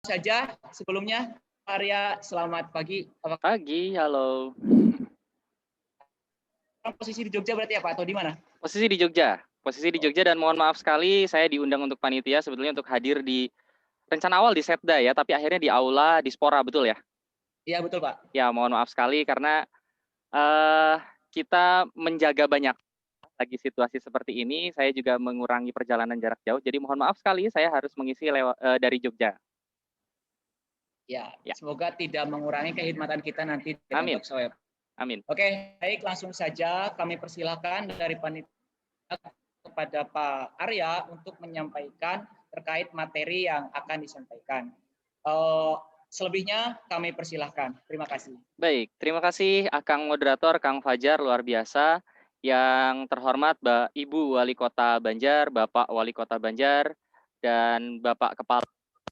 saja sebelumnya, Arya, selamat pagi. Pagi, halo. Posisi di Jogja berarti ya Pak, atau di mana? Posisi di Jogja dan mohon maaf sekali saya diundang untuk panitia sebetulnya untuk hadir di rencana awal di Setda ya, tapi akhirnya di aula Dispora, betul ya? Iya betul Pak. Ya, mohon maaf sekali karena eh kita menjaga banyak lagi situasi seperti ini, saya juga mengurangi perjalanan jarak jauh. Jadi mohon maaf sekali saya harus mengisi dari Jogja. Ya, Ya, semoga tidak mengurangi kekhidmatan kita nanti dengan amin. talk show ya. Amin. Oke, baik langsung saja kami persilahkan dari panitia kepada Pak Arya untuk menyampaikan terkait materi yang akan disampaikan. Selebihnya kami persilahkan. Terima kasih. Baik, terima kasih Akang Moderator, Kang Fajar, luar biasa. Yang terhormat Ibu Wali Kota Banjar, Bapak Wali Kota Banjar, dan Bapak Kepala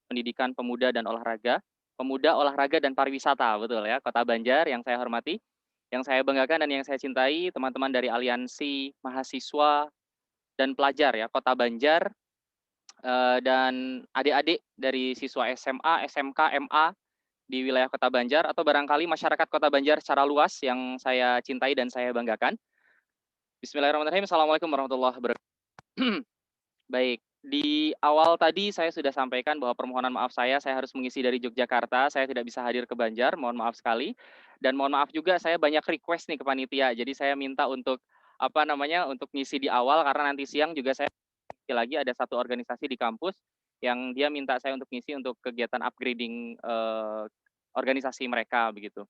Pendidikan Pemuda dan Olahraga, Pemuda, Olahraga, dan Pariwisata, betul ya, Kota Banjar yang saya hormati, yang saya banggakan dan yang saya cintai, teman-teman dari Aliansi Mahasiswa dan Pelajar ya, Kota Banjar, dan adik-adik dari siswa SMA, SMK, MA, di wilayah Kota Banjar atau barangkali masyarakat Kota Banjar secara luas yang saya cintai dan saya banggakan. Bismillahirrahmanirrahim. Assalamualaikum warahmatullahi wabarakatuh. Baik, di awal tadi saya sudah sampaikan bahwa permohonan maaf saya harus mengisi dari Yogyakarta, saya tidak bisa hadir ke Banjar, mohon maaf sekali. Dan mohon maaf juga saya banyak request nih ke panitia, jadi saya minta untuk untuk ngisi di awal karena nanti siang juga saya lagi ada satu organisasi di kampus yang dia minta saya untuk ngisi untuk kegiatan upgrading organisasi mereka begitu.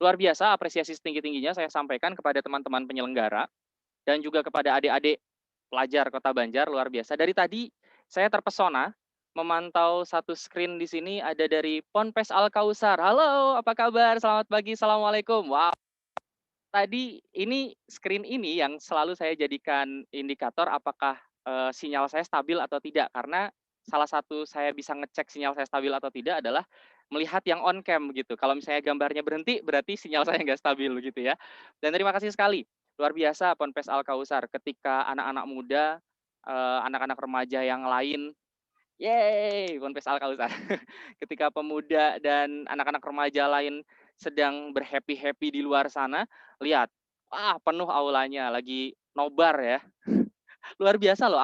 Luar biasa apresiasi setinggi-tingginya saya sampaikan kepada teman-teman penyelenggara dan juga kepada adik-adik pelajar Kota Banjar, luar biasa. Dari tadi saya terpesona memantau satu screen di sini ada dari Ponpes Al Kausar. Halo, apa kabar? Selamat pagi. Assalamualaikum. Wow. Tadi ini screen ini yang selalu saya jadikan indikator apakah sinyal saya stabil atau tidak, karena salah satu saya bisa ngecek sinyal saya stabil atau tidak adalah melihat yang on cam gitu. Kalau misalnya gambarnya berhenti berarti sinyal saya nggak stabil gitu ya. Dan terima kasih sekali, luar biasa Ponpes Al Kausar ketika anak-anak muda, anak-anak remaja yang lain, yeay Ponpes Al Kausar. Ketika pemuda dan anak-anak remaja lain sedang berhappy-happy di luar sana, lihat, penuh aulanya, lagi nobar ya. Luar biasa loh,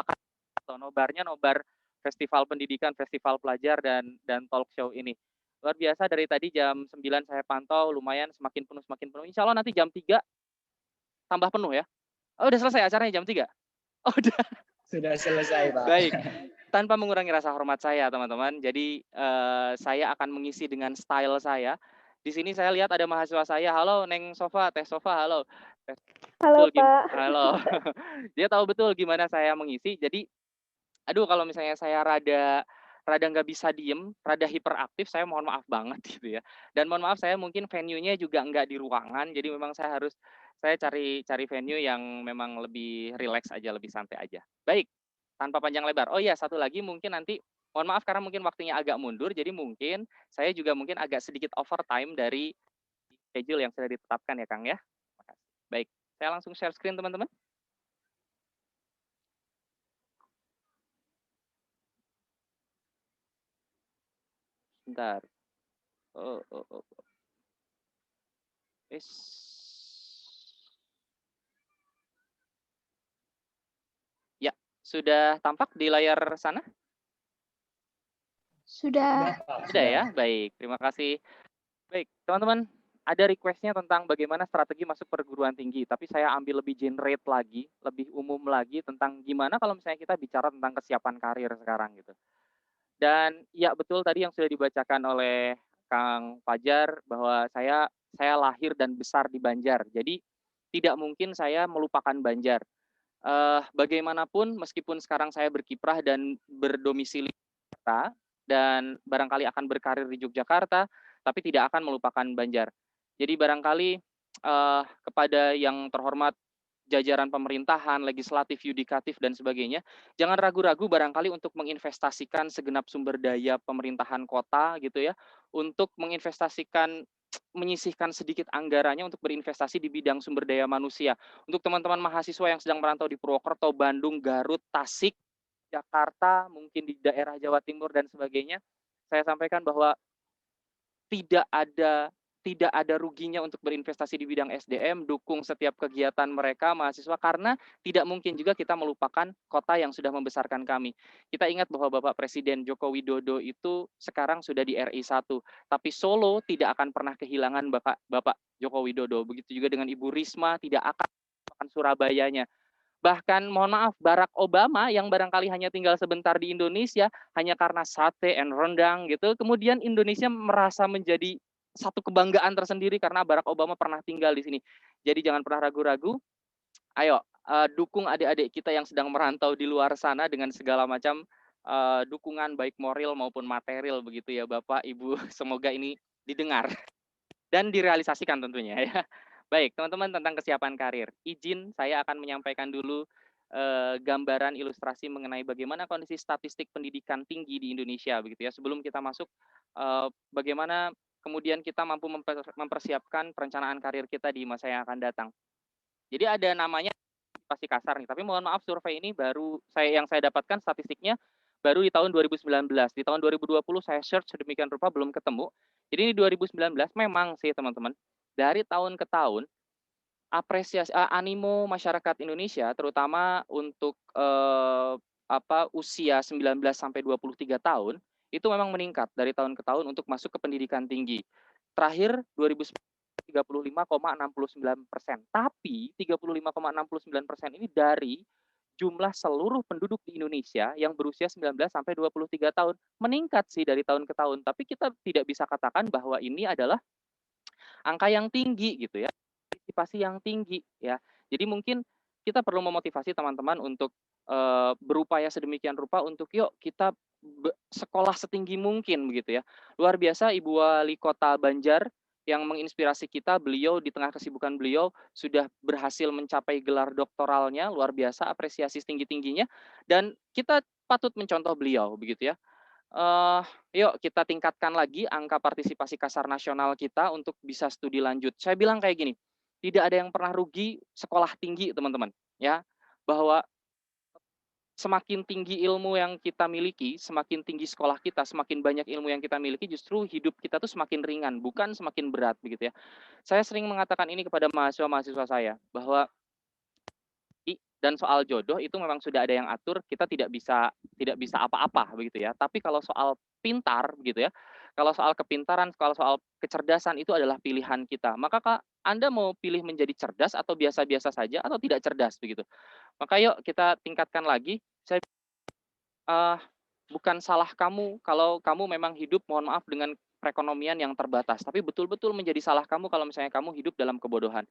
nobarnya nobar festival pendidikan, festival pelajar, dan talk show ini. Luar biasa dari tadi jam 9 saya pantau, lumayan semakin penuh, semakin penuh. Insya Allah nanti jam 3 tambah penuh ya. Oh, udah selesai acaranya jam 3? Oh, udah. Sudah selesai Pak. Baik, tanpa mengurangi rasa hormat saya teman-teman. Jadi saya akan mengisi dengan style saya. Di sini saya lihat ada mahasiswa saya. Halo Neng Sofa, Teh Sofa, halo. Halo Pak. Halo. Dia tahu betul gimana saya mengisi. Jadi, aduh kalau misalnya saya rada nggak bisa diem, rada hiperaktif, saya mohon maaf banget gitu ya. Dan mohon maaf saya mungkin venue-nya juga nggak di ruangan, jadi memang saya cari venue yang memang lebih rileks aja, lebih santai aja. Baik, tanpa panjang lebar. Oh iya, satu lagi mungkin nanti mohon maaf karena mungkin waktunya agak mundur, jadi mungkin saya juga mungkin agak sedikit overtime dari schedule yang sudah ditetapkan ya Kang ya. Makasih. Baik, saya langsung share screen teman-teman. Bentar. Oh. Ya, sudah tampak di layar sana? Sudah. Sudah ya, baik. Terima kasih. Baik, teman-teman, ada request-nya tentang bagaimana strategi masuk perguruan tinggi, tapi saya ambil lebih generate lagi, lebih umum lagi tentang gimana kalau misalnya kita bicara tentang kesiapan karir sekarang gitu. Dan ya betul tadi yang sudah dibacakan oleh Kang Fajar bahwa saya lahir dan besar di Banjar. Jadi tidak mungkin saya melupakan Banjar. Bagaimanapun meskipun sekarang saya berkiprah dan berdomisili dan barangkali akan berkarir di Yogyakarta, tapi tidak akan melupakan Banjar. Jadi barangkali kepada yang terhormat jajaran pemerintahan, legislatif, yudikatif, dan sebagainya, jangan ragu-ragu barangkali untuk menginvestasikan segenap sumber daya pemerintahan kota gitu ya, untuk menginvestasikan, menyisihkan sedikit anggarannya untuk berinvestasi di bidang sumber daya manusia. Untuk teman-teman mahasiswa yang sedang merantau di Purwokerto, Bandung, Garut, Tasik, Jakarta, mungkin di daerah Jawa Timur dan sebagainya, saya sampaikan bahwa tidak ada ruginya untuk berinvestasi di bidang SDM, dukung setiap kegiatan mereka mahasiswa karena tidak mungkin juga kita melupakan kota yang sudah membesarkan kami. Kita ingat bahwa Bapak Presiden Joko Widodo itu sekarang sudah di RI 1, tapi Solo tidak akan pernah kehilangan Bapak Joko Widodo. Begitu juga dengan Ibu Risma tidak akan melupakan Surabayanya. Bahkan mohon maaf, Barack Obama yang barangkali hanya tinggal sebentar di Indonesia hanya karena sate and rendang gitu, kemudian Indonesia merasa menjadi satu kebanggaan tersendiri karena Barack Obama pernah tinggal di sini. Jadi jangan pernah ragu-ragu, ayo dukung adik-adik kita yang sedang merantau di luar sana dengan segala macam dukungan baik moral maupun material begitu ya Bapak, Ibu. Semoga ini didengar dan direalisasikan tentunya ya. Baik, teman-teman tentang kesiapan karir. Izin saya akan menyampaikan dulu gambaran ilustrasi mengenai bagaimana kondisi statistik pendidikan tinggi di Indonesia begitu ya. Sebelum kita masuk bagaimana kemudian kita mampu mempersiapkan perencanaan karir kita di masa yang akan datang. Jadi ada namanya pasti kasar nih, tapi mohon maaf survei ini baru yang saya dapatkan statistiknya baru di tahun 2019. Di tahun 2020 saya search sedemikian rupa belum ketemu. Jadi ini 2019 memang sih teman-teman, dari tahun ke tahun apresiasi animo masyarakat Indonesia terutama untuk usia 19 sampai 23 tahun itu memang meningkat dari tahun ke tahun untuk masuk ke pendidikan tinggi. Terakhir 2019 35,69%. Tapi 35,69% ini dari jumlah seluruh penduduk di Indonesia yang berusia 19 sampai 23 tahun. Meningkat sih dari tahun ke tahun, tapi kita tidak bisa katakan bahwa ini adalah angka yang tinggi gitu ya. Partisipasi yang tinggi ya. Jadi mungkin kita perlu memotivasi teman-teman untuk berupaya sedemikian rupa untuk yuk kita sekolah setinggi mungkin begitu ya. Luar biasa Ibu Wali Kota Banjar yang menginspirasi kita, beliau di tengah kesibukan beliau sudah berhasil mencapai gelar doktoralnya, luar biasa, apresiasi setinggi-tingginya, dan kita patut mencontoh beliau begitu ya. Yuk kita tingkatkan lagi angka partisipasi kasar nasional kita untuk bisa studi lanjut. Saya bilang kayak gini, tidak ada yang pernah rugi sekolah tinggi teman-teman ya, bahwa semakin tinggi ilmu yang kita miliki, semakin tinggi sekolah kita, semakin banyak ilmu yang kita miliki, justru hidup kita tuh semakin ringan, bukan semakin berat begitu ya. Saya sering mengatakan ini kepada mahasiswa-mahasiswa saya bahwa dan soal jodoh itu memang sudah ada yang atur, kita tidak bisa apa-apa begitu ya. Tapi kalau soal pintar begitu ya, kalau soal kepintaran, kalau soal kecerdasan itu adalah pilihan kita. Maka Kak, Anda mau pilih menjadi cerdas atau biasa-biasa saja atau tidak cerdas begitu. Maka yuk kita tingkatkan lagi. Saya bukan salah kamu kalau kamu memang hidup mohon maaf dengan perekonomian yang terbatas, tapi betul-betul menjadi salah kamu kalau misalnya kamu hidup dalam kebodohan.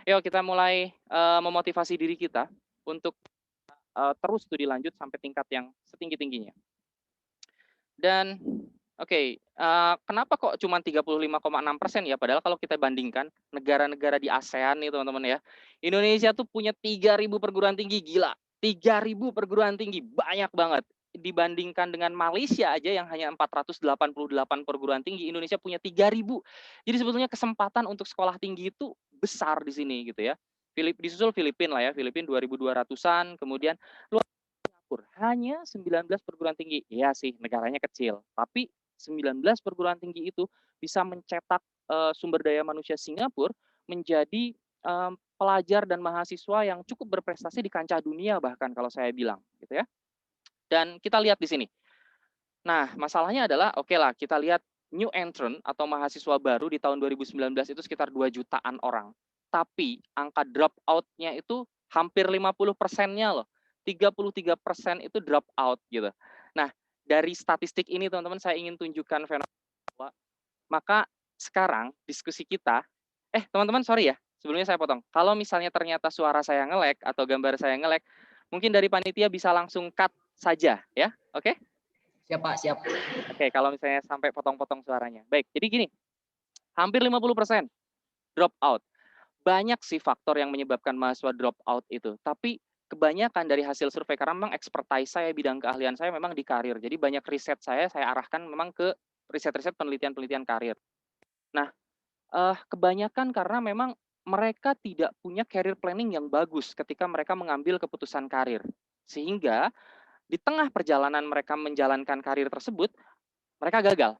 Yuk kita mulai memotivasi diri kita untuk terus studi lanjut sampai tingkat yang setinggi-tingginya. Dan oke, kenapa kok cuma 35,6% ya? Padahal kalau kita bandingkan negara-negara di ASEAN nih teman-teman ya, Indonesia tuh punya 3.000 perguruan tinggi, gila. 3.000 perguruan tinggi, banyak banget. Dibandingkan dengan Malaysia aja yang hanya 488 perguruan tinggi, Indonesia punya 3.000. Jadi sebetulnya kesempatan untuk sekolah tinggi itu besar di sini gitu ya. Disusul Filipina lah ya, Filipina 2.200-an, kemudian luar Singapura hanya 19 perguruan tinggi. Iya sih, negaranya kecil, tapi 19 perguruan tinggi itu bisa mencetak sumber daya manusia Singapura menjadi pelajar dan mahasiswa yang cukup berprestasi di kancah dunia bahkan kalau saya bilang gitu ya. Dan kita lihat di sini. Nah, masalahnya adalah oke lah kita lihat new entrant atau mahasiswa baru di tahun 2019 itu sekitar 2 jutaan orang. Tapi angka drop out-nya itu hampir 50%-nya loh. 33% itu drop out gitu. Nah, dari statistik ini teman-teman saya ingin tunjukkan fenomena. Maka sekarang diskusi kita, teman-teman sorry ya, sebelumnya saya potong. Kalau misalnya ternyata suara saya nge-lag atau gambar saya nge-lag, mungkin dari panitia bisa langsung cut saja ya. Oke? Siap Pak, siap. Oke, kalau misalnya sampai potong-potong suaranya. Baik, jadi gini. Hampir 50% drop out. Banyak sih faktor yang menyebabkan mahasiswa drop out itu, tapi kebanyakan dari hasil survei karena memang expertise saya, bidang keahlian saya memang di karir. Jadi banyak riset saya arahkan memang ke riset-riset penelitian-penelitian karir. Nah, kebanyakan karena memang mereka tidak punya career planning yang bagus ketika mereka mengambil keputusan karir. Sehingga di tengah perjalanan mereka menjalankan karir tersebut, mereka gagal.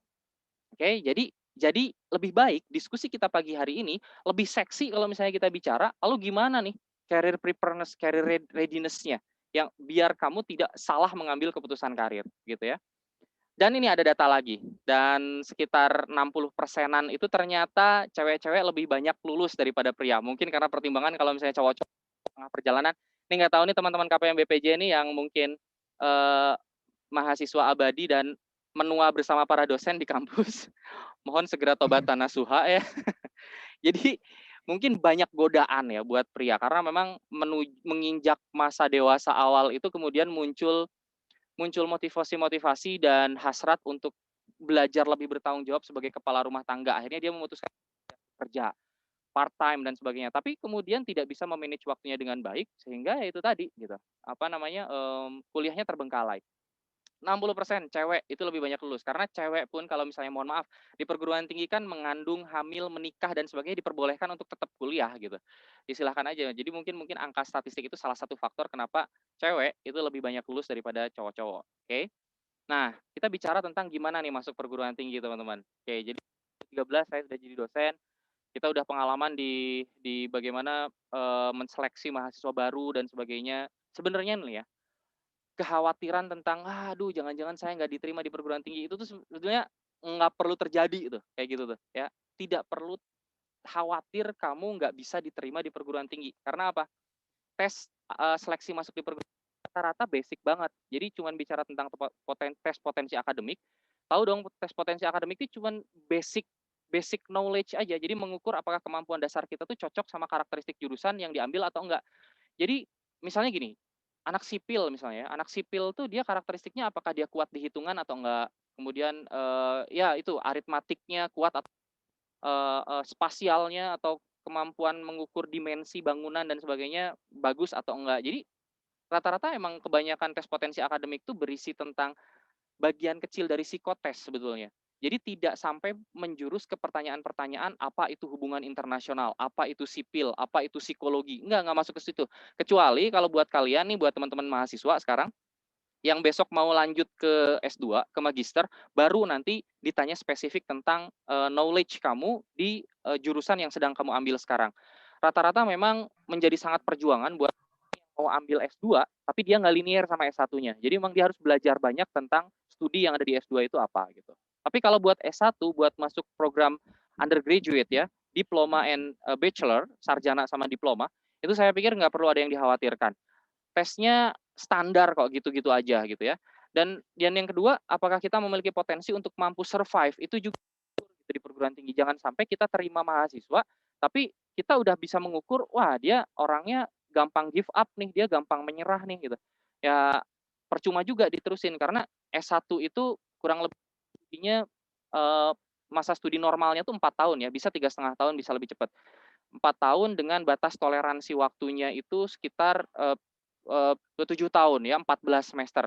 Oke, jadi lebih baik diskusi kita pagi hari ini lebih seksi kalau misalnya kita bicara, lalu gimana nih career preparedness, career readiness-nya yang biar kamu tidak salah mengambil keputusan karir gitu ya. Dan ini ada data lagi, dan sekitar 60%-an itu ternyata cewek-cewek lebih banyak lulus daripada pria. Mungkin karena pertimbangan kalau misalnya cowok-cowok tengah perjalanan, ini nggak tahu nih teman-teman KPM BPJ ini yang mungkin mahasiswa abadi dan menua bersama para dosen di kampus. Mohon segera tobatan nasuha ya. Jadi mungkin banyak godaan ya buat pria karena memang menginjak masa dewasa awal itu kemudian muncul motivasi-motivasi dan hasrat untuk belajar lebih bertanggung jawab sebagai kepala rumah tangga. Akhirnya dia memutuskan kerja part time dan sebagainya. Tapi kemudian tidak bisa memanage waktunya dengan baik sehingga ya itu tadi gitu. Kuliahnya terbengkalai. 60% cewek itu lebih banyak lulus karena cewek pun kalau misalnya mohon maaf di perguruan tinggi kan mengandung, hamil, menikah dan sebagainya diperbolehkan untuk tetap kuliah gitu. Disilahkan aja. Jadi mungkin angka statistik itu salah satu faktor kenapa cewek itu lebih banyak lulus daripada cowok-cowok. Oke. Nah, kita bicara tentang gimana nih masuk perguruan tinggi, teman-teman. Oke, jadi 13 saya sudah jadi dosen. Kita udah pengalaman di bagaimana menseleksi mahasiswa baru dan sebagainya. Sebenarnya nih ya, kekhawatiran tentang, "Aduh jangan-jangan saya nggak diterima di perguruan tinggi," itu tuh sebetulnya nggak perlu terjadi tuh, kayak gitu tuh ya. Tidak perlu khawatir kamu nggak bisa diterima di perguruan tinggi. Karena apa? Tes, seleksi masuk di perguruan rata-rata basic banget. Jadi cuman bicara tentang tes potensi akademik, tahu dong tes potensi akademik itu cuman basic basic knowledge aja. Jadi mengukur apakah kemampuan dasar kita tuh cocok sama karakteristik jurusan yang diambil atau enggak. Jadi misalnya gini, anak sipil misalnya, anak sipil tuh dia karakteristiknya apakah dia kuat di hitungan atau enggak. Kemudian ya itu aritmatiknya kuat atau spasialnya atau kemampuan mengukur dimensi bangunan dan sebagainya bagus atau enggak. Jadi rata-rata emang kebanyakan tes potensi akademik tuh berisi tentang bagian kecil dari psikotes sebetulnya. Jadi tidak sampai menjurus ke pertanyaan-pertanyaan apa itu hubungan internasional, apa itu sipil, apa itu psikologi. Enggak masuk ke situ. Kecuali kalau buat kalian nih, buat teman-teman mahasiswa sekarang, yang besok mau lanjut ke S2, ke magister, baru nanti ditanya spesifik tentang knowledge kamu di jurusan yang sedang kamu ambil sekarang. Rata-rata memang menjadi sangat perjuangan buat mau ambil S2, tapi dia nggak linear sama S1-nya. Jadi memang dia harus belajar banyak tentang studi yang ada di S2 itu apa gitu. Tapi kalau buat S1, buat masuk program undergraduate ya, diploma and bachelor, sarjana sama diploma, itu saya pikir nggak perlu ada yang dikhawatirkan. Tesnya standar kok gitu-gitu aja gitu ya. Dan yang kedua, apakah kita memiliki potensi untuk mampu survive, itu juga di perguruan tinggi. Jangan sampai kita terima mahasiswa, tapi kita udah bisa mengukur, wah dia orangnya gampang give up nih, dia gampang menyerah nih gitu. Ya percuma juga diterusin karena S1 itu kurang lebihnya masa studi normalnya tuh 4 tahun ya, bisa 3,5 tahun, bisa lebih cepat. 4 tahun dengan batas toleransi waktunya itu sekitar 7 tahun ya, 14 semester.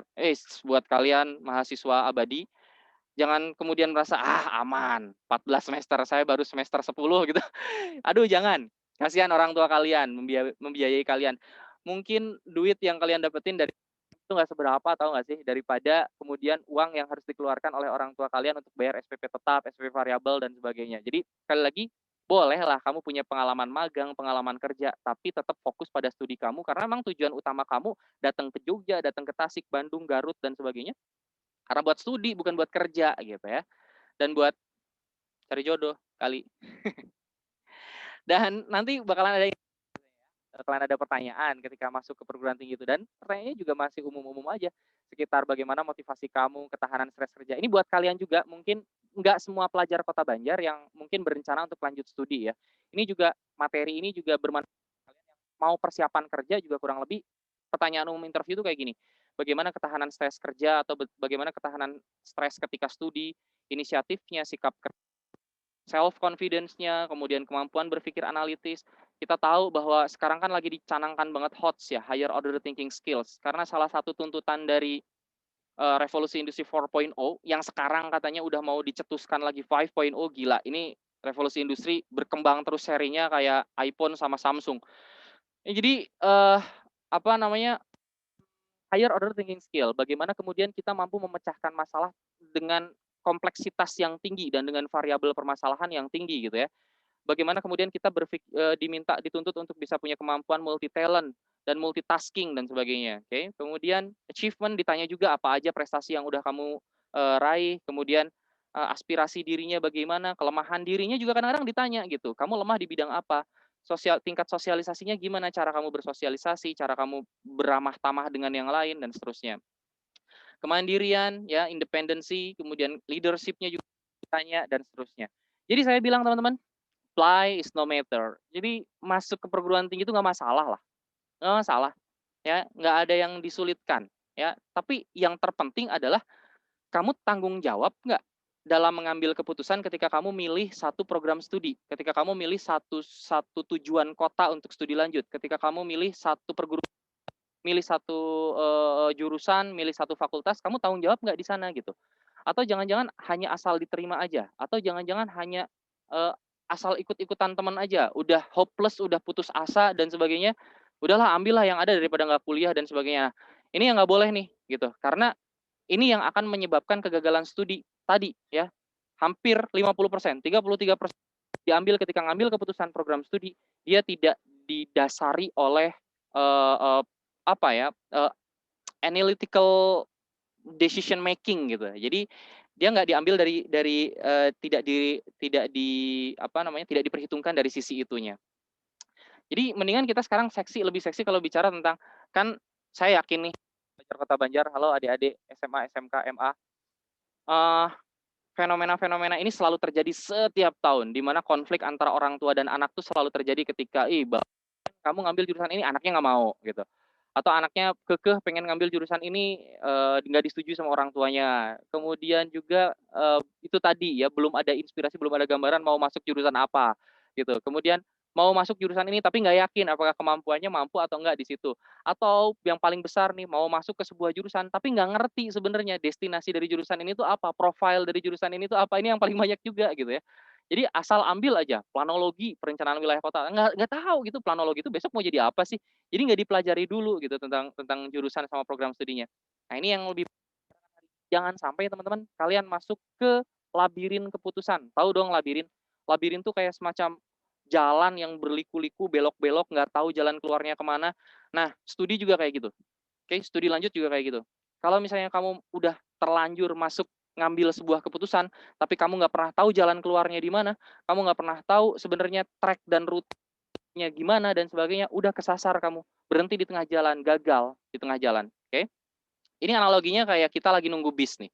Buat kalian mahasiswa abadi, jangan kemudian merasa, aman, 14 semester, saya baru semester 10 gitu. Aduh jangan, kasihan orang tua kalian, membiayai kalian. Mungkin duit yang kalian dapetin dari itu nggak seberapa, tahu nggak sih, daripada kemudian uang yang harus dikeluarkan oleh orang tua kalian untuk bayar SPP tetap, SPP variabel, dan sebagainya. Jadi sekali lagi, bolehlah kamu punya pengalaman magang, pengalaman kerja, tapi tetap fokus pada studi kamu, karena memang tujuan utama kamu datang ke Jogja, datang ke Tasik, Bandung, Garut, dan sebagainya, karena buat studi, bukan buat kerja gitu ya. Dan buat cari jodoh kali. Dan nanti bakalan ada pertanyaan ketika masuk ke perguruan tinggi itu, dan pertanyaannya juga masih umum-umum aja sekitar bagaimana motivasi kamu, ketahanan stres kerja. Ini buat kalian juga, mungkin nggak semua pelajar Kota Banjar yang mungkin berencana untuk lanjut studi ya. Ini juga materi ini juga bermanfaat kalian yang mau persiapan kerja juga. Kurang lebih pertanyaan umum interview itu kayak gini. Bagaimana ketahanan stres kerja atau bagaimana ketahanan stres ketika studi, inisiatifnya, sikap self confidence-nya, kemudian kemampuan berpikir analitis. Kita tahu bahwa sekarang kan lagi dicanangkan banget HOTS ya, higher order thinking skills. Karena salah satu tuntutan dari revolusi industri 4.0 yang sekarang katanya udah mau dicetuskan lagi 5.0, gila. Ini revolusi industri berkembang terus serinya kayak iPhone sama Samsung. Jadi higher order thinking skill, bagaimana kemudian kita mampu memecahkan masalah dengan kompleksitas yang tinggi dan dengan variabel permasalahan yang tinggi gitu ya. Bagaimana kemudian kita dituntut untuk bisa punya kemampuan multi talent dan multitasking dan sebagainya. Oke. Kemudian achievement ditanya juga apa aja prestasi yang udah kamu raih, kemudian aspirasi dirinya bagaimana, kelemahan dirinya juga kadang-kadang ditanya gitu. Kamu lemah di bidang apa? Tingkat sosialisasinya gimana, cara kamu bersosialisasi, cara kamu beramah tamah dengan yang lain dan seterusnya. Kemandirian, ya, independensi, kemudian leadership-nya juga ditanya dan seterusnya. Jadi saya bilang teman-teman, apply is no matter. Jadi masuk ke perguruan tinggi itu nggak masalah lah, nggak masalah, ya, nggak ada yang disulitkan, ya. Tapi yang terpenting adalah kamu tanggung jawab nggak dalam mengambil keputusan ketika kamu milih satu program studi, ketika kamu milih satu tujuan kota untuk studi lanjut, ketika kamu milih satu milih satu jurusan, milih satu fakultas, kamu tanggung jawab nggak di sana gitu? Atau jangan-jangan hanya asal diterima aja? Atau jangan-jangan hanya asal ikut-ikutan teman aja? Udah hopeless, udah putus asa dan sebagainya, udahlah ambillah yang ada daripada nggak kuliah dan sebagainya. Ini yang nggak boleh nih gitu, karena ini yang akan menyebabkan kegagalan studi tadi ya. Hampir 50%, 33% diambil ketika ngambil keputusan program studi, dia tidak didasari oleh apa ya, analytical decision making gitu. Jadi dia nggak diambil dari tidak diperhitungkan dari sisi itunya. Jadi mendingan kita sekarang lebih seksi kalau bicara tentang, kan saya yakin nih Kota Banjar, halo adik-adik SMA, SMK, MA, fenomena-fenomena ini selalu terjadi setiap tahun, di mana konflik antara orang tua dan anak tuh selalu terjadi ketika, kamu ngambil jurusan ini, anaknya nggak mau gitu. Atau anaknya kekeh pengen ngambil jurusan ini, nggak disetujui sama orang tuanya. Kemudian juga itu tadi ya, belum ada inspirasi, belum ada gambaran mau masuk jurusan apa gitu. Kemudian mau masuk jurusan ini tapi nggak yakin apakah kemampuannya mampu atau enggak di situ. Atau yang paling besar nih, mau masuk ke sebuah jurusan tapi nggak ngerti sebenarnya destinasi dari jurusan ini tuh apa, profile dari jurusan ini tuh apa, ini yang paling banyak juga gitu ya. Jadi asal ambil aja planologi, perencanaan wilayah kota, nggak tahu gitu planologi itu besok mau jadi apa sih. Jadi nggak dipelajari dulu gitu tentang jurusan sama program studinya. Nah ini yang lebih, jangan sampai teman-teman kalian masuk ke labirin keputusan. Tahu dong labirin? Labirin tuh kayak semacam jalan yang berliku-liku, belok-belok, nggak tahu jalan keluarnya kemana. Nah, studi juga kayak gitu. Oke, studi lanjut juga kayak gitu. Kalau misalnya kamu udah terlanjur masuk ngambil sebuah keputusan, tapi kamu nggak pernah tahu jalan keluarnya di mana, kamu nggak pernah tahu sebenarnya track dan rute-nya gimana dan sebagainya, udah kesasar kamu, berhenti di tengah jalan, gagal di tengah jalan. Oke? Ini analoginya kayak kita lagi nunggu bis nih.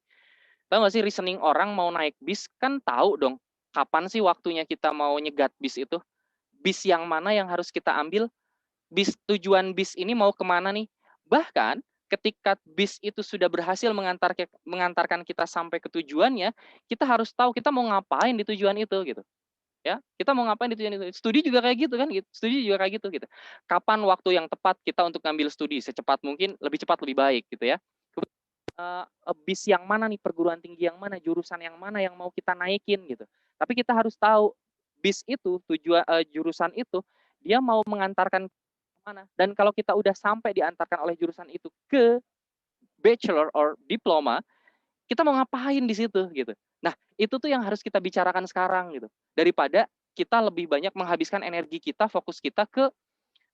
Tahu nggak sih reasoning orang mau naik bis kan tahu dong kapan sih waktunya kita mau nyegat bis itu? Bis yang mana yang harus kita ambil? Tujuan bis ini mau kemana nih? Bahkan ketika bis itu sudah berhasil mengantarkan kita sampai ke tujuannya, kita harus tahu kita mau ngapain di tujuan itu gitu. Ya, kita mau ngapain di tujuan itu. Studi juga kayak gitu kan gitu. Studi juga kayak gitu gitu. Kapan waktu yang tepat kita untuk ngambil studi? Secepat mungkin, lebih cepat lebih baik gitu ya. Bis yang mana nih, perguruan tinggi yang mana, jurusan yang mana yang mau kita naikin gitu. Tapi kita harus tahu bis itu jurusan itu dia mau mengantarkan mana. Dan kalau kita udah sampai diantarkan oleh jurusan itu ke bachelor or diploma, kita mau ngapain di situ gitu. Nah, itu tuh yang harus kita bicarakan sekarang gitu. Daripada kita lebih banyak menghabiskan energi kita, fokus kita ke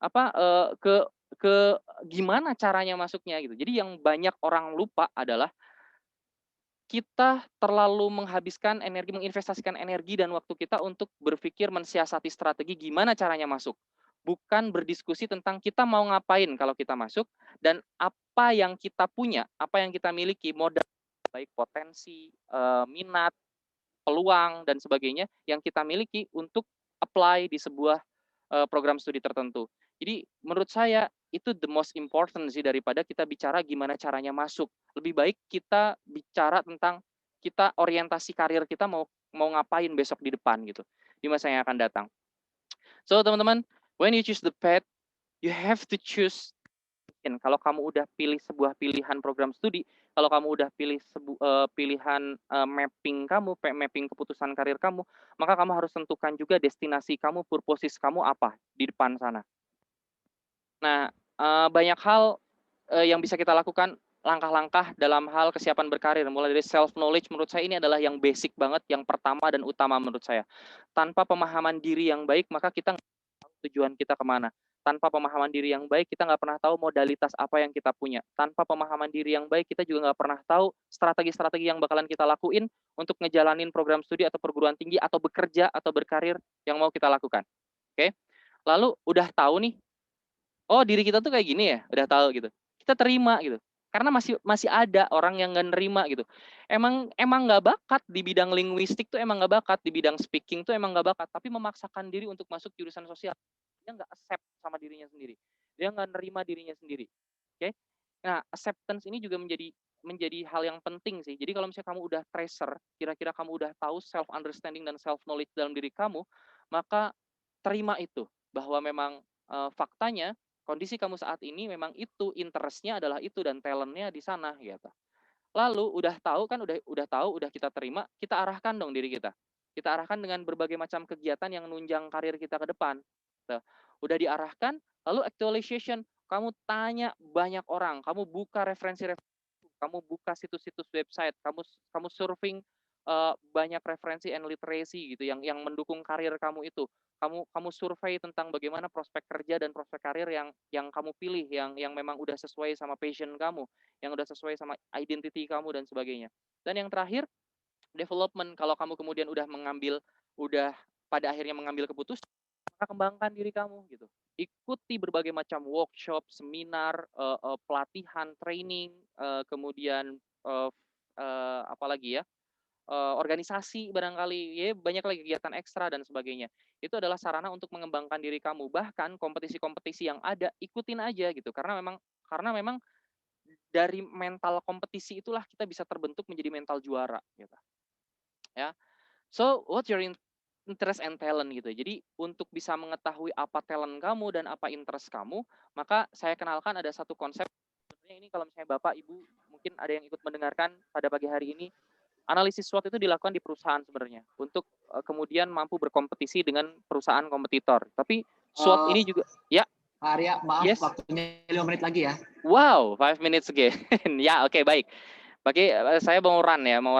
apa ke gimana caranya masuknya gitu. Jadi yang banyak orang lupa adalah kita terlalu menghabiskan energi, menginvestasikan energi dan waktu kita untuk berpikir mensiasati strategi gimana caranya masuk. Bukan berdiskusi tentang kita mau ngapain kalau kita masuk dan apa yang kita punya, apa yang kita miliki, modal baik potensi, minat, peluang dan sebagainya yang kita miliki untuk apply di sebuah program studi tertentu. Jadi menurut saya itu the most important sih daripada kita bicara gimana caranya masuk. Lebih baik kita bicara tentang kita orientasi karir kita mau ngapain besok di depan gitu di masa yang akan datang. So teman-teman, when you choose the path, you have to choose. Kalau kamu udah pilih sebuah pilihan program studi, kalau kamu udah pilih pilihan mapping keputusan karir kamu, maka kamu harus tentukan juga destinasi kamu, purpose kamu apa di depan sana. Nah, banyak hal yang bisa kita lakukan langkah-langkah dalam hal kesiapan berkarir, mulai dari self knowledge. Menurut saya ini adalah yang basic banget, yang pertama dan utama menurut saya. Tanpa pemahaman diri yang baik, maka kita nggak tahu tujuan kita kemana. Tanpa pemahaman diri yang baik, kita nggak pernah tahu modalitas apa yang kita punya. Tanpa pemahaman diri yang baik, kita juga nggak pernah tahu strategi-strategi yang bakalan kita lakuin untuk ngejalanin program studi atau perguruan tinggi atau bekerja atau berkarir yang mau kita lakukan. Oke? Lalu udah tahu nih, oh diri kita tuh kayak gini ya, udah tahu gitu. Kita terima gitu. Karena masih ada orang yang nggak nerima gitu. Emang nggak bakat di bidang linguistik tuh, emang nggak bakat di bidang speaking tuh, emang nggak bakat, tapi memaksakan diri untuk masuk jurusan sosial. Dia nggak accept sama dirinya sendiri. Dia nggak nerima dirinya sendiri. Oke? Nah, acceptance ini juga menjadi hal yang penting sih. Jadi kalau misalnya kamu udah tracer, kira-kira kamu udah tahu self understanding dan self knowledge dalam diri kamu, maka terima itu bahwa memang faktanya kondisi kamu saat ini memang itu interestnya adalah itu dan talentnya di sana gitu. Lalu udah tahu kan, udah tahu, udah kita terima, kita arahkan dong diri kita. Kita arahkan dengan berbagai macam kegiatan yang nunjang karir kita ke depan. Tuh. Udah diarahkan, lalu actualization. Kamu tanya banyak orang, kamu buka referensi-referensi, kamu buka situs-situs website, kamu surfing banyak referensi and literacy gitu yang mendukung karir kamu itu. Kamu survei tentang bagaimana prospek kerja dan prospek karir yang kamu pilih, yang memang udah sesuai sama passion kamu, yang udah sesuai sama identity kamu dan sebagainya. Dan yang terakhir, development. Kalau kamu kemudian udah pada akhirnya mengambil keputusan, maka kembangkan diri kamu gitu. Ikuti berbagai macam workshop, seminar, pelatihan, training, kemudian apalagi ya, organisasi barangkali, ya banyak lagi kegiatan ekstra dan sebagainya. Itu adalah sarana untuk mengembangkan diri kamu. Bahkan kompetisi-kompetisi yang ada, ikutin aja gitu. Karena memang dari mental kompetisi itulah kita bisa terbentuk menjadi mental juara gitu. Ya. So, what's your interest and talent gitu. Jadi untuk bisa mengetahui apa talent kamu dan apa interest kamu, maka saya kenalkan ada satu konsep. Sebenarnya ini kalau misalnya Bapak, Ibu, mungkin ada yang ikut mendengarkan pada pagi hari ini, analisis SWOT itu dilakukan di perusahaan sebenarnya untuk kemudian mampu berkompetisi dengan perusahaan kompetitor. Tapi SWOT ini juga, ya. Pak Arya, maaf, Yes. waktunya 5 menit lagi ya. Wow, 5 minutes again. Ya, oke, baik. Bagi saya mau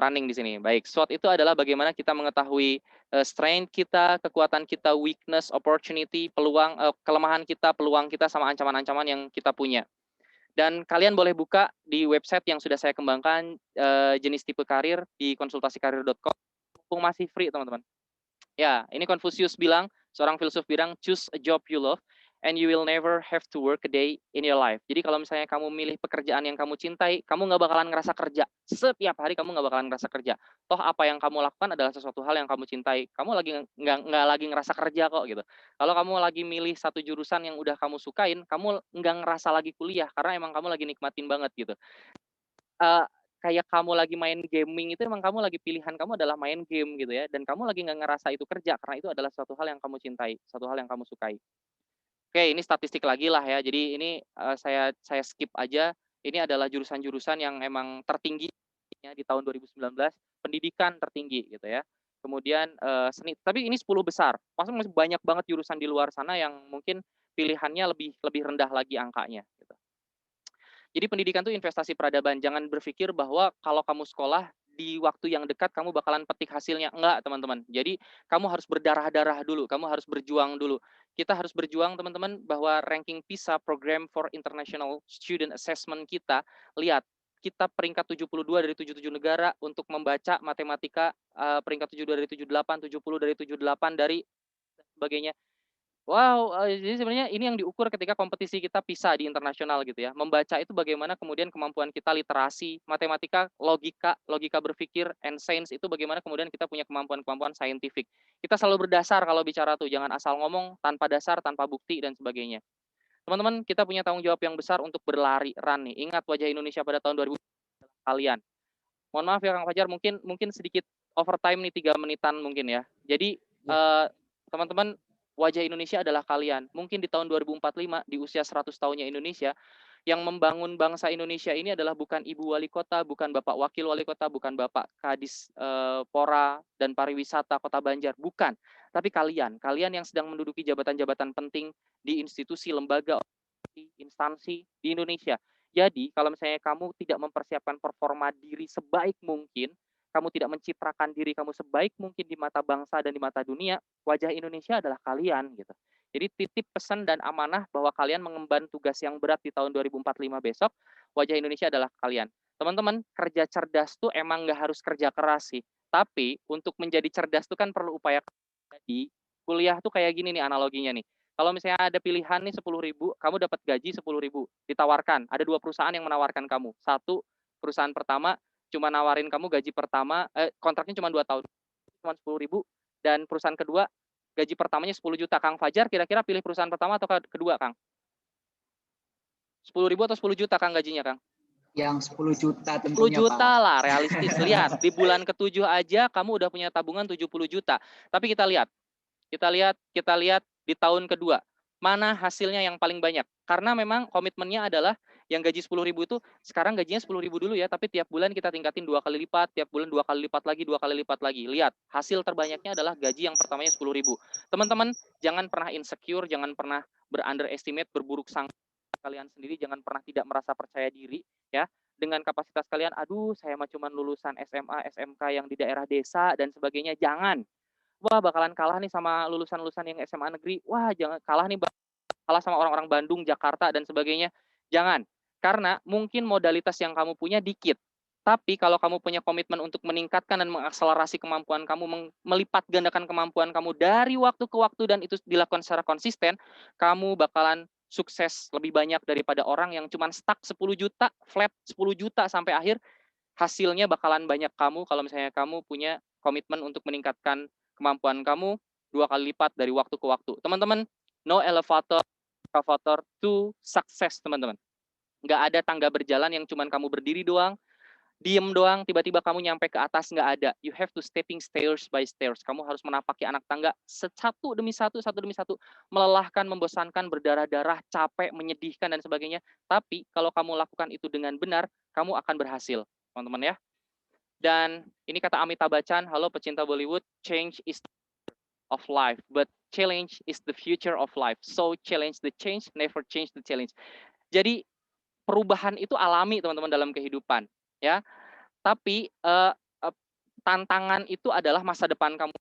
running di sini. Baik, SWOT itu adalah bagaimana kita mengetahui strength kita, kekuatan kita, weakness, opportunity, peluang, kelemahan kita, peluang kita, sama ancaman-ancaman yang kita punya. Dan kalian boleh buka di website yang sudah saya kembangkan, jenis tipe karir di konsultasikarir.com. Mumpung masih free, teman-teman. Ya, ini Confucius bilang, seorang filsuf bilang, choose a job you love and you will never have to work a day in your life. Jadi kalau misalnya kamu milih pekerjaan yang kamu cintai, kamu nggak bakalan ngerasa kerja. Setiap hari kamu nggak bakalan ngerasa kerja. Toh apa yang kamu lakukan adalah sesuatu hal yang kamu cintai. Kamu lagi nggak lagi ngerasa kerja kok gitu. Kalau kamu lagi milih satu jurusan yang udah kamu sukain, kamu nggak ngerasa lagi kuliah karena emang kamu lagi nikmatin banget gitu. Kayak kamu lagi main gaming itu, emang kamu lagi pilihan kamu adalah main game gitu ya, dan kamu lagi nggak ngerasa itu kerja karena itu adalah suatu hal yang kamu cintai, suatu hal yang kamu sukai. Oke, ini statistik lagi lah ya. Jadi ini saya skip aja. Ini adalah jurusan-jurusan yang emang tertinggi ya di tahun 2019, pendidikan tertinggi gitu ya. Kemudian seni, tapi ini 10 besar. Pasti masih banyak banget jurusan di luar sana yang mungkin pilihannya lebih rendah lagi angkanya gitu. Jadi pendidikan itu investasi peradaban. Jangan berpikir bahwa kalau kamu sekolah di waktu yang dekat kamu bakalan petik hasilnya. Enggak, teman-teman. Jadi kamu harus berdarah-darah dulu, kamu harus berjuang dulu. Kita harus berjuang, teman-teman, bahwa ranking PISA, Program for International Student Assessment kita, lihat, kita peringkat 72 dari 77 negara untuk membaca matematika, peringkat 72 dari 78, 70 dari 78 dari sebagainya. Wow, jadi sebenarnya ini yang diukur ketika kompetisi kita PISA di internasional gitu ya. Membaca itu bagaimana kemudian kemampuan kita literasi, matematika, logika berpikir, and science itu bagaimana kemudian kita punya kemampuan-kemampuan saintifik. Kita selalu berdasar kalau bicara tuh, jangan asal ngomong tanpa dasar, tanpa bukti dan sebagainya. Teman-teman, kita punya tanggung jawab yang besar untuk berlari run nih. Ingat wajah Indonesia pada tahun 2000 kalian. Mohon maaf ya Kang Fajar, mungkin sedikit overtime nih 3 menitan mungkin ya. Jadi teman-teman, wajah Indonesia adalah kalian. Mungkin di tahun 2045 di usia 100 tahunnya Indonesia, yang membangun bangsa Indonesia ini adalah bukan Ibu Wali Kota, bukan Bapak Wakil Wali Kota, bukan Bapak Kadis Pora dan Pariwisata Kota Banjar, bukan. Tapi kalian yang sedang menduduki jabatan-jabatan penting di institusi, lembaga, instansi di Indonesia. Jadi kalau misalnya kamu tidak mempersiapkan performa diri sebaik mungkin, kamu tidak mencitrakan diri kamu sebaik mungkin di mata bangsa dan di mata dunia, wajah Indonesia adalah kalian gitu. Jadi titip pesan dan amanah bahwa kalian mengemban tugas yang berat di tahun 2045 besok, wajah Indonesia adalah kalian. Teman-teman, kerja cerdas tuh emang nggak harus kerja keras sih. Tapi untuk menjadi cerdas tuh kan perlu upaya. Jadi kuliah tuh kayak gini nih analoginya nih. Kalau misalnya ada pilihan nih 10.000, kamu dapat gaji 10.000, ditawarkan. Ada 2 perusahaan yang menawarkan kamu. Satu, perusahaan pertama cuma nawarin kamu gaji pertama, kontraknya cuma 2 tahun, cuma 10.000, dan perusahaan kedua gaji pertamanya 10 juta. Kang Fajar kira-kira pilih perusahaan pertama atau kedua, Kang? 10.000 atau 10 juta, Kang, gajinya, Kang? Yang 10 juta 10 tentunya, juta Pak. lah, realistis. Lihat, di bulan ke-7 aja kamu udah punya tabungan 70 juta. Tapi kita lihat di tahun kedua, mana hasilnya yang paling banyak. Karena memang komitmennya adalah yang gaji 10.000 itu sekarang gajinya 10.000 dulu ya, tapi tiap bulan kita tingkatin 2 kali lipat, tiap bulan 2 kali lipat lagi, 2 kali lipat lagi. Lihat, hasil terbanyaknya adalah gaji yang pertamanya 10.000. Teman-teman, jangan pernah insecure, jangan pernah berunderestimate, berburuk sangka kalian sendiri, jangan pernah tidak merasa percaya diri ya. Dengan kapasitas kalian, aduh saya mah cuma lulusan SMA, SMK yang di daerah desa dan sebagainya. Jangan. Wah, bakalan kalah nih sama lulusan-lulusan yang SMA negeri. Wah, jangan kalah nih, kalah sama orang-orang Bandung, Jakarta, dan sebagainya. Jangan. Karena mungkin modalitas yang kamu punya dikit. Tapi kalau kamu punya komitmen untuk meningkatkan dan mengakselerasi kemampuan kamu, melipat gandakan kemampuan kamu dari waktu ke waktu, dan itu dilakukan secara konsisten, kamu bakalan sukses lebih banyak daripada orang yang cuma stuck 10 juta, flat 10 juta sampai akhir. Hasilnya bakalan banyak kamu kalau misalnya kamu punya komitmen untuk meningkatkan kemampuan kamu 2 kali lipat dari waktu ke waktu. Teman-teman, no elevator to success, teman-teman. Nggak ada tangga berjalan yang cuman kamu berdiri doang, diem doang, tiba-tiba kamu nyampe ke atas, nggak ada. You have to stepping stairs by stairs. Kamu harus menapaki anak tangga satu demi satu demi satu. Melelahkan, membosankan, berdarah-darah, capek, menyedihkan, dan sebagainya. Tapi kalau kamu lakukan itu dengan benar, kamu akan berhasil, teman-teman ya. Dan ini kata Amitabh Bachchan, halo pecinta Bollywood, change is of life, but challenge is the future of life. So challenge the change, never change the challenge. Jadi perubahan itu alami, teman-teman, dalam kehidupan, ya. Tapi tantangan itu adalah masa depan kamu.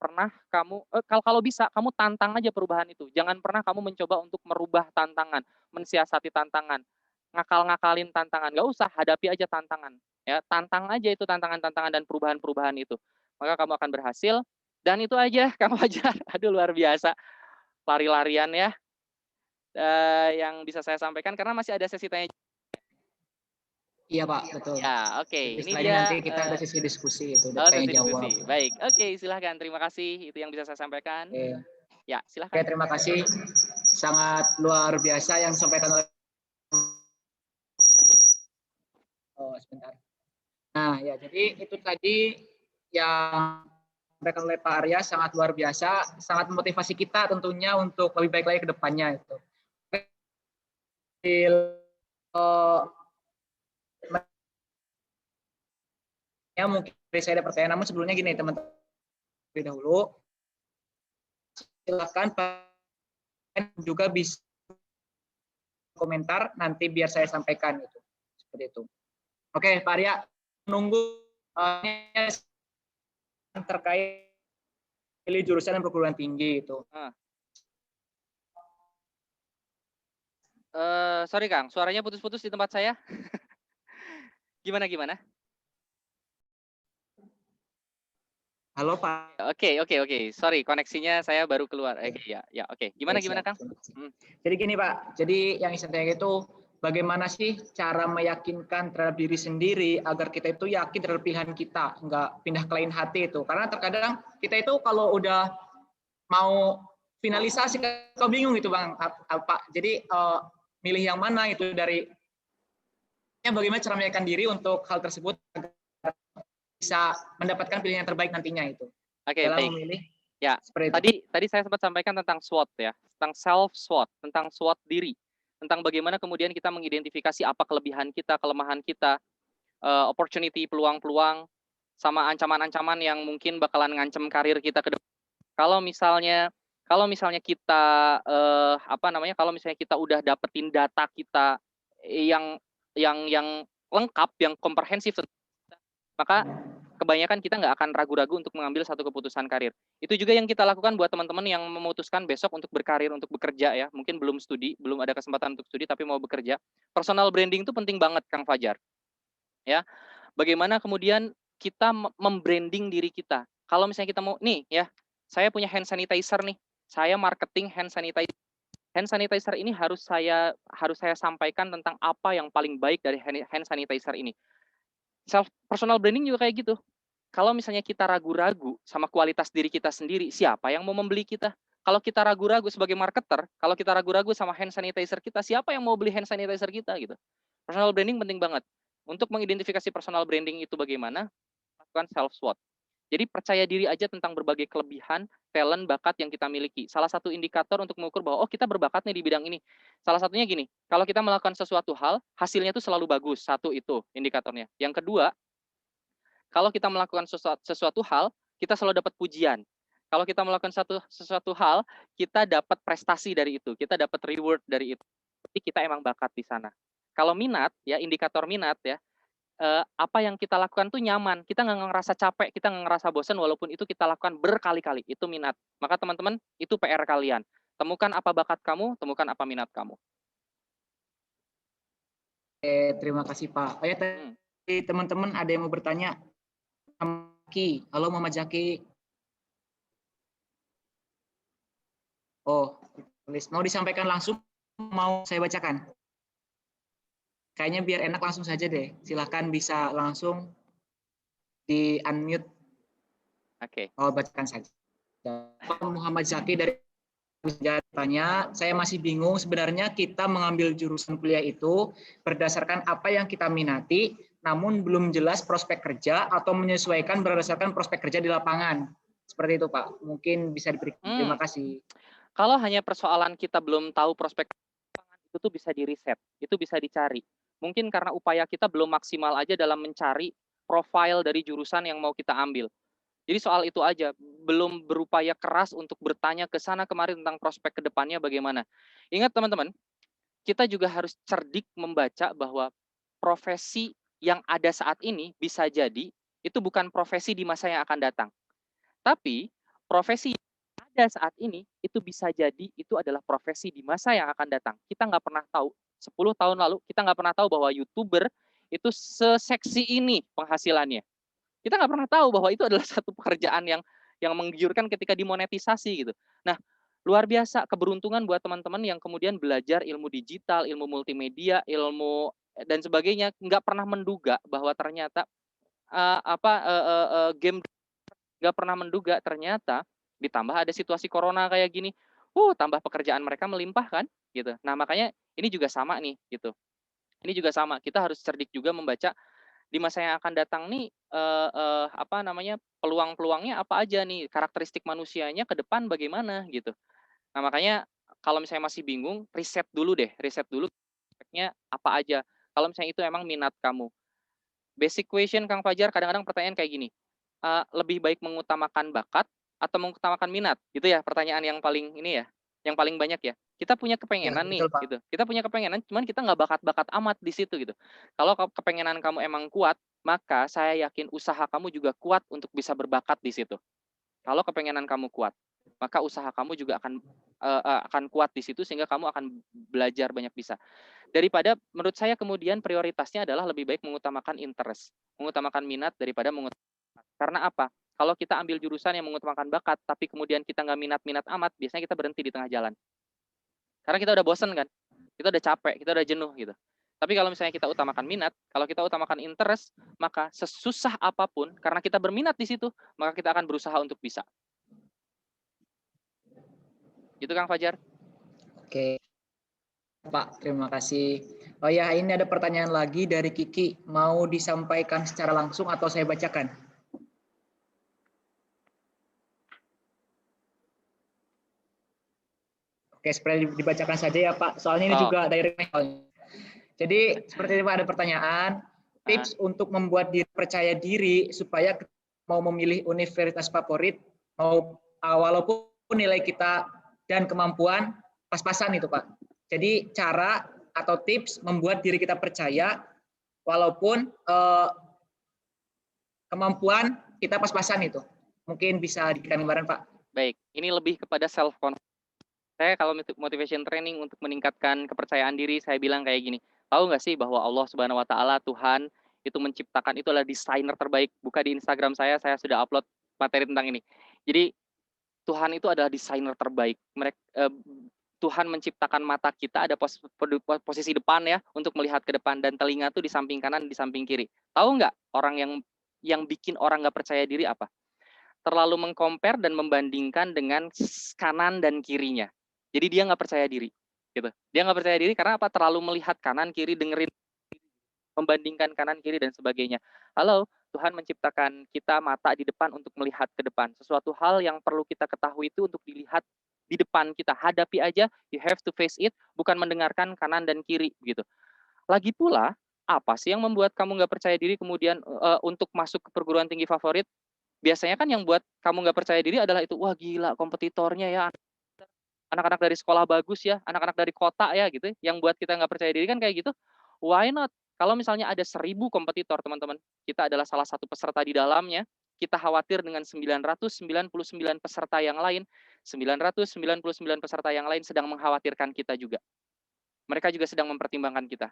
Pernah kamu kalau bisa kamu tantang aja perubahan itu. Jangan pernah kamu mencoba untuk merubah tantangan, mensiasati tantangan, ngakal-ngakalin tantangan. Nggak usah, hadapi aja tantangan. Ya, tantang aja itu tantangan-tantangan dan perubahan-perubahan itu. Maka kamu akan berhasil. Dan itu aja, Kang Fajar. Aduh, luar biasa. Lari-larian ya. Yang bisa saya sampaikan, karena masih ada sesi tanya. Iya, Pak, betul. Ya, oke. Jadi Ini setelah dia. nanti kita ada sesi diskusi itu, Oh, tanya sesi jawab. diskusi. Baik, oke, silahkan. Terima kasih. Itu yang bisa saya sampaikan. Oke. Ya, Oke, silahkan. terima kasih. Sangat luar biasa yang disampaikan oleh. Oh, sebentar. Nah, ya, jadi itu tadi yang disampaikan oleh Pak Arya sangat luar biasa, sangat memotivasi kita tentunya untuk lebih baik lagi ke depannya itu. Ya, mungkin saya ada pertanyaan, namun sebelumnya gini teman-teman, dahulu silakan juga bisa komentar nanti biar saya sampaikan itu seperti itu. Oke, Pak Arya, menunggu terkait pilih jurusan dan perguruan tinggi itu. Sorry Kang, suaranya putus-putus di tempat saya. Gimana? Halo Pak. Oke. Sorry, koneksinya saya baru keluar. Ya, oke. Gimana Kang? Jadi gini Pak, jadi yang saya itu bagaimana sih cara meyakinkan terhadap diri sendiri agar kita itu yakin terhadap pilihan kita, nggak pindah ke lain hati itu. Karena terkadang kita itu kalau udah mau finalisasi, kok bingung gitu Bang. Pak, jadi milih yang mana itu dari bagaimana cara meyakinkan diri untuk hal tersebut agar bisa mendapatkan pilihan yang terbaik nantinya itu. Oke, baik. Memilih, ya, tadi saya sempat sampaikan tentang SWOT ya, tentang self SWOT, tentang SWOT diri, tentang bagaimana kemudian kita mengidentifikasi apa kelebihan kita, kelemahan kita, opportunity, peluang-peluang, sama ancaman-ancaman yang mungkin bakalan ngancem karir kita ke depan. Kalau misalnya kita kalau misalnya kita udah dapetin data kita yang lengkap, yang komprehensif, maka kebanyakan kita nggak akan ragu-ragu untuk mengambil satu keputusan karir. Itu juga yang kita lakukan buat teman-teman yang memutuskan besok untuk berkarir, untuk bekerja ya. Mungkin belum studi, belum ada kesempatan untuk studi, tapi mau bekerja. Personal branding itu penting banget, Kang Fajar. Ya, bagaimana kemudian kita membranding diri kita. Kalau misalnya kita mau, nih ya, saya punya hand sanitizer nih. Saya marketing hand sanitizer. Hand sanitizer ini harus saya sampaikan tentang apa yang paling baik dari hand sanitizer ini. Personal branding juga kayak gitu. Kalau misalnya kita ragu-ragu sama kualitas diri kita sendiri, siapa yang mau membeli kita? Kalau kita ragu-ragu sebagai marketer, kalau kita ragu-ragu sama hand sanitizer kita, siapa yang mau beli hand sanitizer kita gitu? Personal branding penting banget. Untuk mengidentifikasi personal branding itu bagaimana? Lakukan self SWOT. Jadi percaya diri aja tentang berbagai kelebihan, talent, bakat yang kita miliki. Salah satu indikator untuk mengukur bahwa oh kita berbakat nih di bidang ini. Salah satunya gini, kalau kita melakukan sesuatu hal, hasilnya itu selalu bagus. Satu itu indikatornya. Yang kedua, kalau kita melakukan sesuatu hal, kita selalu dapat pujian. Kalau kita melakukan sesuatu hal, kita dapat prestasi dari itu, kita dapat reward dari itu. Jadi kita emang bakat di sana. Kalau minat, ya indikator minat ya, apa yang kita lakukan tuh nyaman. Kita nggak ngerasa capek, kita nggak ngerasa bosan, walaupun itu kita lakukan berkali-kali. Itu minat. Maka teman-teman, itu PR kalian. Temukan apa bakat kamu, temukan apa minat kamu. Terima kasih Pak. Oh ya, tadi teman-teman ada yang mau bertanya. Halo Mama Jaki. Oh, mau disampaikan langsung, mau saya bacakan? Kayaknya biar enak langsung saja deh. Silahkan bisa langsung di unmute. Oke. Oh, bacakan saja. Pak Muhammad Zaki dari tanya, saya masih bingung sebenarnya kita mengambil jurusan kuliah itu berdasarkan apa yang kita minati, namun belum jelas prospek kerja atau menyesuaikan berdasarkan prospek kerja di lapangan. Seperti itu Pak, mungkin bisa diberikan. Terima kasih. Kalau hanya persoalan kita belum tahu prospek lapangan, itu tuh bisa di riset, itu bisa dicari. Mungkin karena upaya kita belum maksimal aja dalam mencari profil dari jurusan yang mau kita ambil. Jadi soal itu aja, belum berupaya keras untuk bertanya ke sana kemari tentang prospek ke depannya bagaimana. Ingat teman-teman, kita juga harus cerdik membaca bahwa profesi yang ada saat ini bisa jadi itu bukan profesi di masa yang akan datang. Tapi profesi yang ada saat ini itu bisa jadi itu adalah profesi di masa yang akan datang. Kita nggak pernah tahu. 10 tahun lalu kita nggak pernah tahu bahwa YouTuber itu seseksi ini penghasilannya. Kita nggak pernah tahu bahwa itu adalah satu pekerjaan yang menggiurkan ketika dimonetisasi gitu. Nah, luar biasa keberuntungan buat teman-teman yang kemudian belajar ilmu digital, ilmu multimedia, ilmu dan sebagainya, nggak pernah menduga bahwa ternyata game, nggak pernah menduga ternyata ditambah ada situasi corona kayak gini, tambah pekerjaan mereka melimpah kan, gitu. Nah makanya ini juga sama nih, gitu. Ini juga sama, kita harus cerdik juga membaca di masa yang akan datang nih peluang-peluangnya apa aja nih, karakteristik manusianya ke depan bagaimana gitu. Nah makanya kalau misalnya masih bingung, riset dulu aspeknya apa aja. Kalau misalnya itu emang minat kamu. Basic question Kang Fajar, kadang-kadang pertanyaan kayak gini, lebih baik mengutamakan bakat atau mengutamakan minat, gitu ya pertanyaan yang paling ini ya, yang paling banyak ya. Kita punya kepengenan nih, gitu. Kita punya kepengenan, cuman kita nggak bakat-bakat amat di situ gitu. Kalau kepengenan kamu emang kuat, maka saya yakin usaha kamu juga kuat untuk bisa berbakat di situ. Kalau kepengenan kamu kuat, maka usaha kamu juga akan kuat di situ sehingga kamu akan belajar banyak bisa. Daripada menurut saya kemudian prioritasnya adalah lebih baik mengutamakan interest, mengutamakan minat daripada mengutamakan bakat. Karena apa? Kalau kita ambil jurusan yang mengutamakan bakat, tapi kemudian kita nggak minat-minat amat, biasanya kita berhenti di tengah jalan. Karena kita udah bosen kan, kita udah capek, kita udah jenuh gitu. Tapi kalau misalnya kita utamakan minat, kalau kita utamakan interest, maka sesusah apapun, karena kita berminat di situ, maka kita akan berusaha untuk bisa. Gitu Kang Fajar. Oke. Pak, terima kasih. Oh ya, ini ada pertanyaan lagi dari Kiki. Mau disampaikan secara langsung atau saya bacakan? Oke, seperti dibacakan saja ya Pak. Soalnya ini juga direct mail. Jadi seperti itu Pak, ada pertanyaan. Tips untuk membuat diri percaya diri supaya mau memilih universitas favorit, walaupun nilai kita dan kemampuan pas-pasan itu Pak. Jadi cara atau tips membuat diri kita percaya walaupun kemampuan kita pas-pasan itu. Mungkin bisa diberikan gambaran, Pak. Baik, ini lebih kepada self confidence. Saya kalau motivation training untuk meningkatkan kepercayaan diri, saya bilang kayak gini. Tahu nggak sih bahwa Allah Subhanahu wa taala, Tuhan itu menciptakan, itu adalah desainer terbaik. Buka di Instagram saya sudah upload materi tentang ini. Jadi Tuhan itu adalah desainer terbaik. Tuhan menciptakan mata kita ada posisi depan ya untuk melihat ke depan, dan telinga tuh di samping kanan, di samping kiri. Tahu nggak orang yang bikin orang nggak percaya diri apa? Terlalu mengcompare dan membandingkan dengan kanan dan kirinya. Jadi dia nggak percaya diri, gitu. Dia nggak percaya diri karena apa? Terlalu melihat kanan kiri, dengerin, membandingkan kanan kiri dan sebagainya. Halo, Tuhan menciptakan kita mata di depan untuk melihat ke depan. Sesuatu hal yang perlu kita ketahui itu untuk dilihat di depan kita. Hadapi aja, you have to face it, bukan mendengarkan kanan dan kiri, gitu. Lagi pula, apa sih yang membuat kamu nggak percaya diri kemudian untuk masuk ke perguruan tinggi favorit? Biasanya kan yang buat kamu nggak percaya diri adalah itu, wah gila kompetitornya ya, anak-anak dari sekolah bagus ya, anak-anak dari kota ya gitu, yang buat kita nggak percaya diri kan kayak gitu. Why not? Kalau misalnya ada 1000 kompetitor teman-teman, kita adalah salah satu peserta di dalamnya, kita khawatir dengan 999 peserta yang lain, 999 peserta yang lain sedang mengkhawatirkan kita juga. Mereka juga sedang mempertimbangkan kita.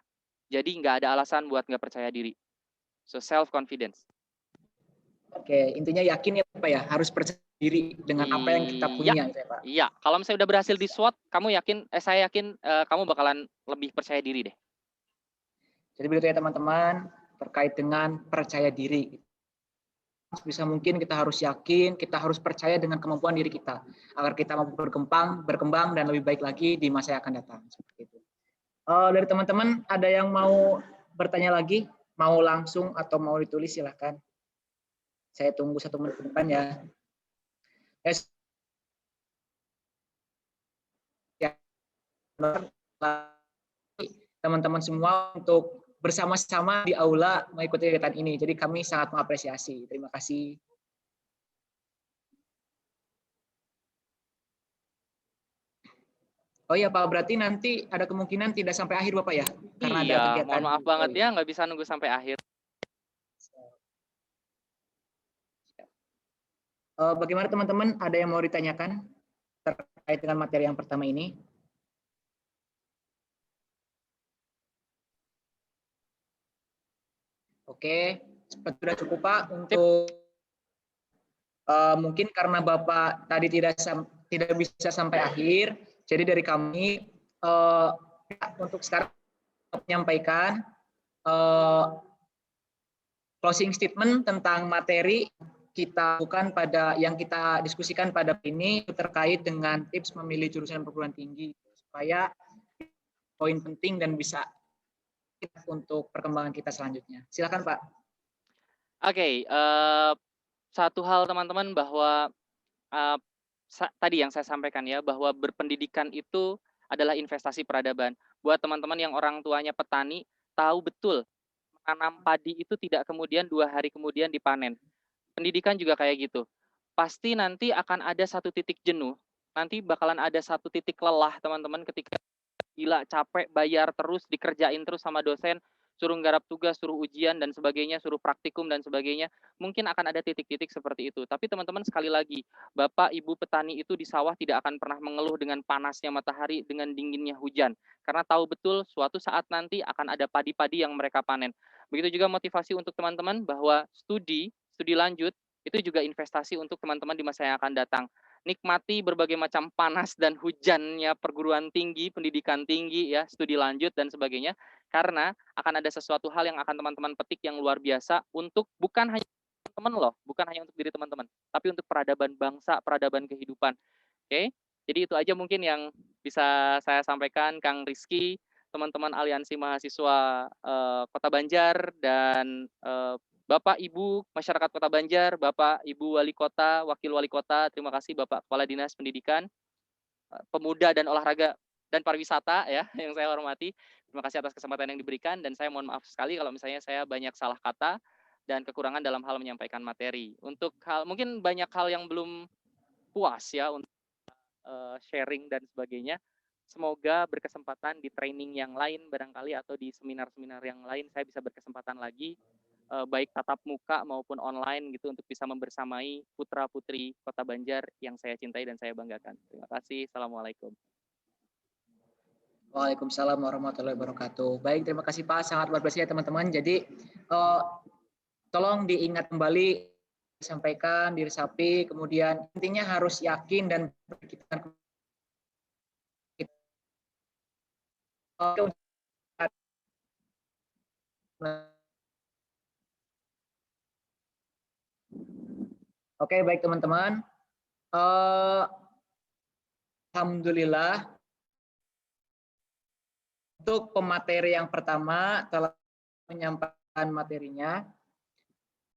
Jadi nggak ada alasan buat nggak percaya diri. So self-confidence. Oke, intinya yakin ya Pak ya, harus percaya diri dengan apa yang kita punya gitu ya Pak. Iya, kalau misalnya udah berhasil di SWOT, saya yakin kamu bakalan lebih percaya diri deh. Jadi begitu ya teman-teman, terkait dengan percaya diri. Bisa mungkin kita harus yakin, kita harus percaya dengan kemampuan diri kita, agar kita mampu berkembang dan lebih baik lagi di masa yang akan datang. Seperti itu. Dari teman-teman, ada yang mau bertanya lagi? Mau langsung atau mau ditulis silahkan. Saya tunggu 1 menit ke depan ya. Teman-teman semua untuk bersama-sama di aula mengikuti kegiatan ini. Jadi kami sangat mengapresiasi. Terima kasih. Oh iya Pak, berarti nanti ada kemungkinan tidak sampai akhir Bapak ya? Karena ada kegiatan. Mohon maaf banget ya, nggak bisa nunggu sampai akhir. Bagaimana teman-teman? Ada yang mau ditanyakan terkait dengan materi yang pertama ini? Oke, sudah cukup Pak untuk mungkin karena Bapak tadi tidak bisa sampai akhir, jadi dari kami untuk sekarang menyampaikan closing statement tentang materi kita bukan yang kita diskusikan pada ini terkait dengan tips memilih jurusan perguruan tinggi supaya poin penting dan bisa untuk perkembangan kita selanjutnya. Silakan Pak. Oke, satu hal teman-teman bahwa tadi yang saya sampaikan ya, bahwa berpendidikan itu adalah investasi peradaban. Buat teman-teman yang orang tuanya petani, tahu betul menanam padi itu tidak kemudian 2 hari kemudian dipanen. Pendidikan juga kayak gitu. Pasti nanti akan ada satu titik jenuh, nanti bakalan ada satu titik lelah teman-teman ketika gila capek bayar terus, dikerjain terus sama dosen, suruh nggarap tugas, suruh ujian dan sebagainya, suruh praktikum dan sebagainya. Mungkin akan ada titik-titik seperti itu. Tapi teman-teman sekali lagi, Bapak Ibu petani itu di sawah tidak akan pernah mengeluh dengan panasnya matahari, dengan dinginnya hujan. Karena tahu betul suatu saat nanti akan ada padi-padi yang mereka panen. Begitu juga motivasi untuk teman-teman bahwa studi lanjut itu juga investasi untuk teman-teman di masa yang akan datang. Nikmati berbagai macam panas dan hujannya perguruan tinggi, pendidikan tinggi ya, studi lanjut dan sebagainya, karena akan ada sesuatu hal yang akan teman-teman petik yang luar biasa untuk bukan hanya teman loh, bukan hanya untuk diri teman-teman, tapi untuk peradaban bangsa, peradaban kehidupan. Oke? Jadi itu aja mungkin yang bisa saya sampaikan Kang Rizky, teman-teman Aliansi Mahasiswa Kota Banjar dan Bapak Ibu masyarakat Kota Banjar, Bapak Ibu Wali Kota, Wakil Wali Kota, terima kasih Bapak Kepala Dinas Pendidikan, Pemuda dan Olahraga dan Pariwisata ya yang saya hormati. Terima kasih atas kesempatan yang diberikan dan saya mohon maaf sekali kalau misalnya saya banyak salah kata dan kekurangan dalam hal menyampaikan materi. Untuk mungkin banyak hal yang belum puas ya untuk sharing dan sebagainya. semoga berkesempatan di training yang lain barangkali atau di seminar-seminar yang lain saya bisa berkesempatan lagi baik tatap muka maupun online gitu untuk bisa membersamai putra-putri Kota Banjar yang saya cintai dan saya banggakan. Terima kasih. Assalamualaikum. Waalaikumsalam warahmatullahi wabarakatuh. Baik, terima kasih Pak. Sangat luar biasa ya teman-teman. Jadi tolong diingat kembali, sampaikan, diresapi, kemudian intinya harus yakin dan kita Oke, baik teman-teman. Alhamdulillah untuk pemateri yang pertama telah menyampaikan materinya.